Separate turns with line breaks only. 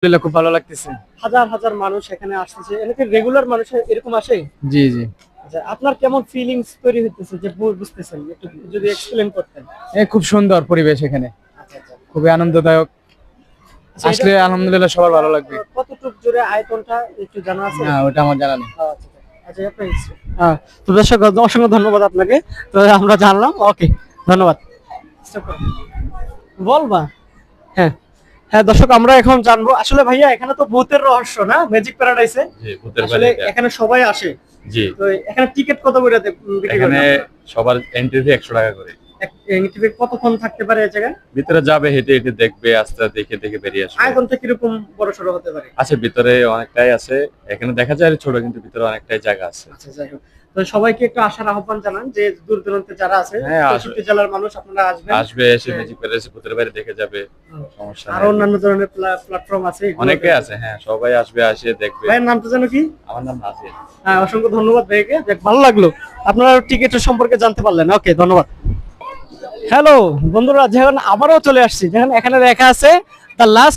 আলহামদুলিল্লাহ খুব ভালো লাগতেছে।
হাজার হাজার মানুষ এখানে আসতেছে, এখানে রেগুলার মানুষ এরকম আসে?
জি জি।
আচ্ছা, আপনার কেমন ফিলিংস তৈরি হইতেছে যে বুঝতেছেন, একটু যদি এক্সপ্লেইন করতেন।
খুব সুন্দর পরিবেশ এখানে,
আচ্ছা আচ্ছা।
খুবই আনন্দদায়ক।
আচ্ছা,
আসলে
এটা
আলহামদুলিল্লাহ সবার ভালো লাগবে।
কতটুক জুড়ে আয়তনটা একটু জানা আছে?
না ওটা আমার জানা নেই।
আচ্ছা আচ্ছা, আপনার তো দর্শক অসংখ্য ধন্যবাদ আপনাকে, তো আমরা জানলাম। ওকে, ধন্যবাদ। Stop করো। বলবা। হ্যাঁ হ্যাঁ দর্শক, আমরা এখন জানবো আসলে ভাইয়া এখানে তো ভূতের রহস্য না, ম্যাজিক প্যারাডাইসে
জি, ভূতের
আসলে
বাড়ি এটা।
এখানে সবাই আসে।
জি,
তো এখানে টিকিট কত করে বিক্রি করেন
এখানে
আপনারা?
সবার এন্ট্রি ফি 100 টাকা করে।
টিকিট কতক্ষণ থাকতে পারে এই জায়গায়?
ভিতরে যাবে, হেঁটে হেঁটে দেখবে, আস্তে দেখে দেখে বেরিয়ে আসবে।
আয়তনটা কিরকম বড় সড়ো হতে পারে?
আছে ভিতরে অনেকটাই আছে, এখানে দেখা যায় ছোট, কিন্তু ভিতরে অনেকটাই জায়গা আছে।
আচ্ছা, যাই হোক, তো সবাইকে একটু আসার আহ্বান জানান যে দূর দূরান্তে যারা আছে,
হ্যাঁ,
64 জেলার মানুষ, আপনারা আসবেন।
আসবে, এসে
হ্যাঁ।
ম্যাজিক প্যালেসে ভূতের বাড়ি দেখে যাবে, সমস্যা
আর
নেই।
অন্যান্য ধরনের প্ল্যাটফর্ম আছে,
অনেকে আছে, হ্যাঁ, সবাই আসবে, আসে দেখবে।
ভাইয়ের নামটা জানো কি?
আমার নাম নাসির।
হ্যাঁ, অসংখ্য ধন্যবাদ ভাইকে, দেখ ভালো লাগলো, আপনারা টিকিটের সম্পর্কে জানতে পারলেন। ওকে, ধন্যবাদ। হ্যালো বন্ধুরা, যেখানে আবারও চলে আসছি, যেখানে এখানে লেখা আছে দ্য লাস্ট